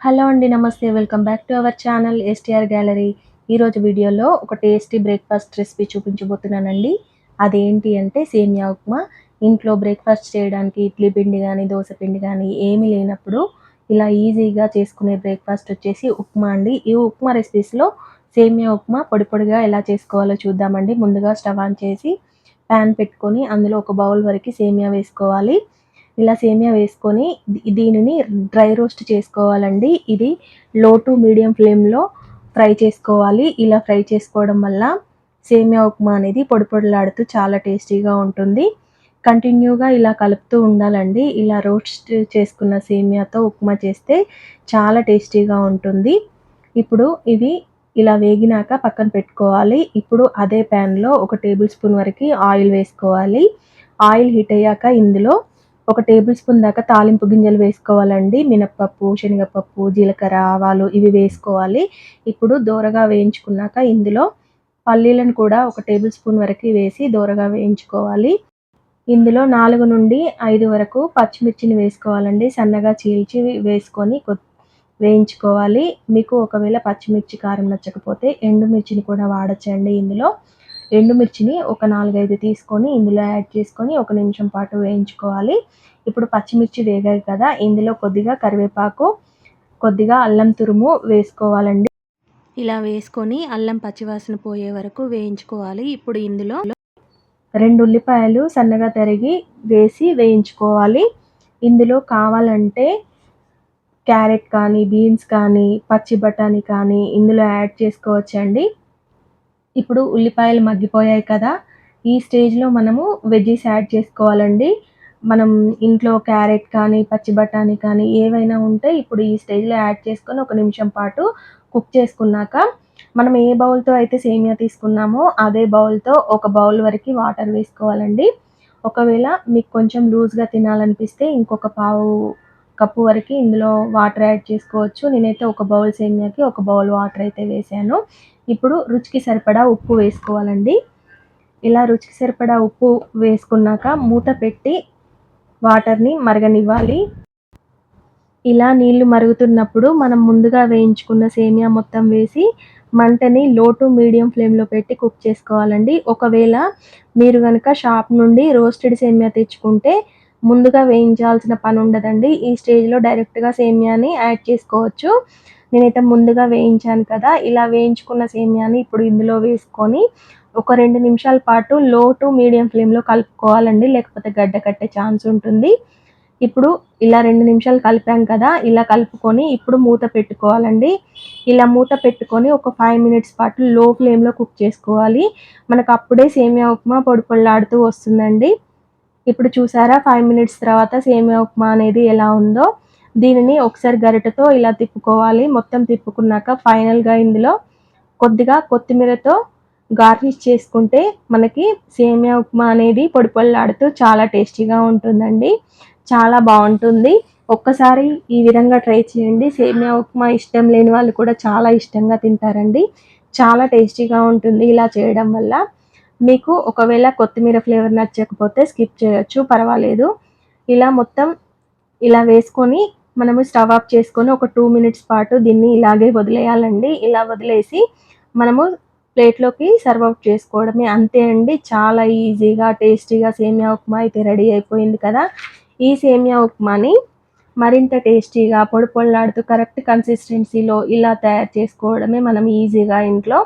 Hello అండి. నమస్తే. Welcome back to our channel STR gallery. ఈరోజు వీడియోలో ఒక టేస్టీ బ్రేక్‌ఫాస్ట్ రెసిపీ చూపించబోతున్నానండి. అదేంటి అంటే సేమియా ఉప్మా. ఇంట్లో బ్రేక్‌ఫాస్ట్ చేయడానికి ఇడ్లీ పిండి గానీ, దోస పిండి గానీ ఏమీ లేనప్పుడు ఇలా ఈజీగా చేసుకునే బ్రేక్‌ఫాస్ట్ వచ్చేసి ఉప్మా అండి. ఈ ఉప్మా రెసిపీస్‌లో సేమియా ఉప్మా పొడి పొడిగా ఎలా చేసుకోవాలో చూద్దామండి. ముందుగా స్టవ్ ఆన్ చేసి పాన్ పెట్టుకొని అందులో ఒక బౌల్ వరకు సేమియా వేసుకోవాలి. ఇలా సేమియా వేసుకొని దీనిని డ్రై రోస్ట్ చేసుకోవాలండి. ఇది లో టు మీడియం ఫ్లేమ్‌లో ఫ్రై చేసుకోవాలి. ఇలా ఫ్రై చేసుకోవడం వల్ల సేమియా ఉప్మా అనేది పొడి పొడిలాడుతూ చాలా టేస్టీగా ఉంటుంది. కంటిన్యూగా ఇలా కలుపుతూ ఉండాలండి. ఇలా రోస్ట్ చేసుకున్న సేమియాతో ఉప్మా చేస్తే చాలా టేస్టీగా ఉంటుంది. ఇప్పుడు ఇవి ఇలా వేగినాక పక్కన పెట్టుకోవాలి. ఇప్పుడు అదే ప్యాన్‌లో ఒక టేబుల్ స్పూన్ వరకి ఆయిల్ వేసుకోవాలి. ఆయిల్ హీట్ అయ్యాక ఇందులో ఒక టేబుల్ స్పూన్ దాకా తాలింపు గింజలు వేసుకోవాలండి. మినపప్పు, శనగపప్పు, జీలకర్ర, ఆవాలు ఇవి వేసుకోవాలి. ఇప్పుడు దోరగా వేయించుకున్నాక ఇందులో పల్లీలను కూడా ఒక టేబుల్ స్పూన్ వరకి వేసి దోరగా వేయించుకోవాలి. ఇందులో 4-5 వరకు పచ్చిమిర్చిని వేసుకోవాలండి. సన్నగా చీల్చి వేసుకొని వేయించుకోవాలి. మీకు ఒకవేళ పచ్చిమిర్చి కారం నచ్చకపోతే ఎండుమిర్చిని కూడా వాడొచ్చండి ఇందులో. ఎండుమిర్చిని ఒక 4, 5 తీసుకొని ఇందులో యాడ్ చేసుకొని ఒక నిమిషం పాటు వేయించుకోవాలి. ఇప్పుడు పచ్చిమిర్చి వేగాయి కదా! ఇందులో కొద్దిగా కరివేపాకు, కొద్దిగా అల్లం తురుము వేసుకోవాలండి. ఇలా వేసుకొని అల్లం పచ్చివాసన పోయే వరకు వేయించుకోవాలి. ఇప్పుడు ఇందులో 2 ఉల్లిపాయలు సన్నగా తరిగి వేసి వేయించుకోవాలి. ఇందులో కావాలంటే క్యారెట్ కానీ, బీన్స్ కానీ, పచ్చి బఠానీ కానీ ఇందులో యాడ్ చేసుకోవచ్చండి. ఇప్పుడు ఉల్లిపాయలు మగ్గిపోయాయి కదా! ఈ స్టేజ్‌లో మనము వెజ్జీస్ యాడ్ చేసుకోవాలండి. మనం ఇంట్లో క్యారెట్ కానీ, పచ్చి బఠానీ కానీ ఏవైనా ఉంటే ఇప్పుడు ఈ స్టేజ్‌లో యాడ్ చేసుకొని ఒక నిమిషం పాటు కుక్ చేసుకున్నాక, మనం ఏ బౌల్‌తో అయితే సేమియా తీసుకున్నామో అదే బౌల్‌తో ఒక బౌల్ వరకి వాటర్ వేసుకోవాలండి. ఒకవేళ మీకు కొంచెం లూజ్‌గా తినాలనిపిస్తే ఇంకొక పావు కప్పు వరకి ఇందులో వాటర్ యాడ్ చేసుకోవచ్చు. నేనైతే ఒక బౌల్ సేమియాకి ఒక బౌల్ వాటర్ అయితే వేశాను. ఇప్పుడు రుచికి సరిపడా ఉప్పు వేసుకోవాలండి. ఇలా రుచికి సరిపడా ఉప్పు వేసుకున్నాక మూత పెట్టి వాటర్‌ని మరగనివ్వాలి. ఇలా నీళ్లు మరుగుతున్నప్పుడు మనం ముందుగా వేయించుకున్న సేమియా మొత్తం వేసి మంటని లో టు మీడియం ఫ్లేమ్‌లో పెట్టి కుక్ చేసుకోవాలండి. ఒకవేళ మీరు గనక షాప్ నుండి రోస్టెడ్ సేమియా తెచ్చుకుంటే ముందుగా వేయించాల్సిన పనుండదండి. ఈ స్టేజ్‌లో డైరెక్ట్‌గా సేమియాని యాడ్ చేసుకోవచ్చు. నేనైతే ముందుగా వేయించాను కదా! ఇలా వేయించుకున్న సేమియాని ఇప్పుడు ఇందులో వేసుకొని ఒక 2 నిమిషాల పాటు లో టు మీడియం ఫ్లేమ్‌లో కలుపుకోవాలండి. లేకపోతే గడ్డ కట్టే ఛాన్స్ ఉంటుంది. ఇప్పుడు ఇలా 2 నిమిషాలు కలిపాం కదా! ఇలా కలుపుకొని ఇప్పుడు మూత పెట్టుకోవాలండి. ఇలా మూత పెట్టుకొని ఒక 5 మినిట్స్ పాటు లో ఫ్లేమ్‌లో కుక్ చేసుకోవాలి. మనకు అప్పుడే సేమియా ఉప్మా పొడి పొడిలాడుతూ వస్తుందండి. ఇప్పుడు చూసారా 5 మినిట్స్ తర్వాత సేమియా ఉప్మా అనేది ఎలా ఉందో. దీనిని ఒకసారి గరిటెతో ఇలా తిప్పుకోవాలి. మొత్తం తిప్పుకున్నాక ఫైనల్‌గా ఇందులో కొద్దిగా కొత్తిమీరతో గార్నిష్ చేసుకుంటే మనకి సేమియా ఉప్మా అనేది పొడి పొడిలాడుతూ చాలా టేస్టీగా ఉంటుందండి. చాలా బావుంటుంది. ఒక్కసారి ఈ విధంగా ట్రై చేయండి. సేమియా ఉప్మా ఇష్టం లేని వాళ్ళు కూడా చాలా ఇష్టంగా తింటారండి. చాలా టేస్టీగా ఉంటుంది ఇలా చేయడం వల్ల. మీకు ఒకవేళ కొత్తిమీర ఫ్లేవర్ నచ్చకపోతే స్కిప్ చేయొచ్చు పర్వాలేదు. ఇలా మొత్తం ఇలా వేసుకొని మనము స్టవ్ ఆఫ్ చేసుకొని ఒక 2 మినిట్స్ పాటు దీన్ని ఇలాగే వదిలేయాలండి. ఇలా వదిలేసి మనము ప్లేట్‌లోకి సర్వ్ అవుట్ చేసుకోవడమే. అంతే అండి. చాలా ఈజీగా, టేస్టీగా సేమియా ఉప్మా అయితే రెడీ అయిపోయింది కదా! ఈ సేమియా ఉప్మాని మరింత టేస్టీగా పొడి పొడిలాడుతూ కరెక్ట్ కన్సిస్టెన్సీలో ఇలా తయారు చేసుకోవడమే మనం ఈజీగా ఇంట్లో.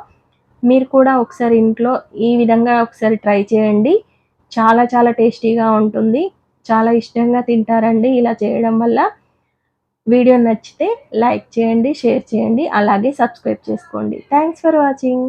మీరు కూడా ఒకసారి ఇంట్లో ఈ విధంగా ఒకసారి ట్రై చేయండి. చాలా చాలా టేస్టీగా ఉంటుంది. చాలా ఇష్టంగా తింటారండి ఇలా చేయడం వల్ల. వీడియో నచ్చితే లైక్ చేయండి, షేర్ చేయండి, అలాగే సబ్స్క్రైబ్ చేసుకోండి. Thanks for watching.